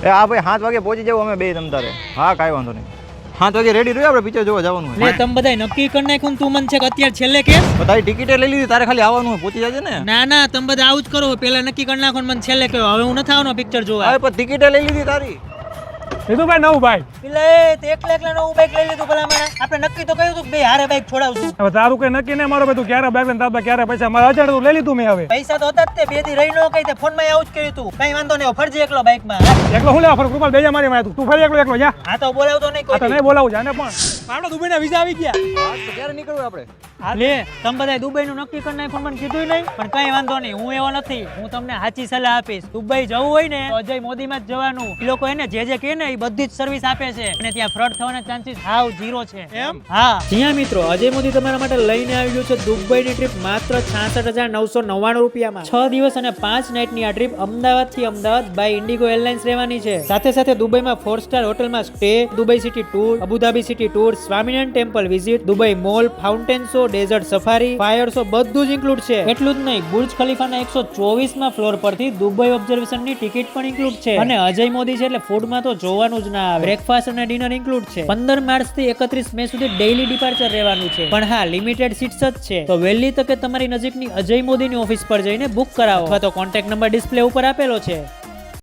એ આ ભાઈ 7 વાગે પહોંચી જાવ અમે બે તમ તારે. હા કાંઈ વાંધો નહીં. 7 વાગે રેડી રહ્યો આપણે પિક્ચર જોવા જવાનું હોય. તમે બધા નક્કી કરી નાખ્યું તું મને છે કે અત્યારે છેલ્લે કે તારી ટિકિટે લઈ લીધી તારે ખાલી આવવાનું હોય પહોંચી જજે ને. ના તમે બધા આવું જ કરો પેલા નક્કી કરી નાખો મને છેલ્લે કહ્યું હવે હું નથી આવવાનો પિક્ચર જોવા. હવે પણ ટિકિટે લઈ લીધી તારી. લીધું ભાઈ નવું ભાઈ. એટલે તે એકલા નવું બાઈક લઈ લીધું ભલા મને. આપણે નક્કી તો કર્યું હતું કે બે હારે બાઈક છોડાવશું. હવે તારું કઈ નક્કી નહીં મારો ભાઈ તું ક્યારે બાઈક લઈને તારા ક્યારે પૈસા મારા અચાડ તું લઈ લીધું મેં હવે. પૈસા તો હતા જ તે બે દી રહી નો કઈ તે ફોન માં આવું જ કર્યું તું. કઈ વાંધો નહીં ફરજી એકલો બાઈક માં. એકલો હું લેવા ફર કૃપાલ બેજા મારી માં તું ફરી એકલો જા. હા તો બોલાવતો નહીં આ તો કોઈ. નહીં બોલાવું જાને પણ આપણે દુબઈ ના વિઝા આવી ગયા. તો ક્યારે નીકળવું આપણે? લે તમે બધા દુબઈ નું નક્કી કરી નાખ્યું મને કીધું નહીં પણ કઈ વાંધો નહીં હું એવો નથી. હું તમને સાચી સલાહ આપીશ. દુબઈ જવું હોય ને તો અજય મોદી માં જ જવાનું. એ લોકો એને જે કહે ને એ બધી જ સર્વિસ આપે છે અને ત્યાં ફ્રોડ થવાના ચાન્સીસ હાવ 0 છે. એમ? હા જ્યાં મિત્રો અજય મોદી તમારા માટે લઈને આવી ગયું છે દુબઈની ટ્રીપ માત્ર 66,999 રૂપિયામાં. 6 દિવસ અને 5 નાઇટની આ ટ્રીપ અમદાવાદ થી અમદાવાદ બાય ઇન્ડિગો એરલાઇન્સ રહેવાની છે. સાથે સાથે દુબઈમાં 4 સ્ટાર હોટલમાં stay, Dubai city tour, Abu Dhabi city tour, Swaminarayan temple visit, Dubai mall, fountain show, desert safari, fire show બધું જ ઇન્ક્લુડ છે. એટલું જ નહીં બુર્જ ખલીફાના 124માં ફ્લોર પરથી દુબઈ ઓબ્ઝર્વેશનની ટિકિટ પણ ઇન્ક્લુડ છે. અને અજય મોદી છે એટલે ફૂડમાં તો જોવાનું જ ના આવે. બ્રેકફાસ્ટ અને ડિનર ઇન્ક્લુડ છે. 15 માર્ચ થી 31 મે સુધી ડેઈલી ડિપાર્ચર રહેવાનું છે. પણ હા લિમિટેડ સીટ્સ જ છે. તો વહેલી તકે તમારી નજીકની અજય મોદીની ઓફિસ પર જઈને બુક કરાવો અથવા તો કોન્ટેક્ટ નંબર ડિસ્પ્લે ઉપર આપેલો છે.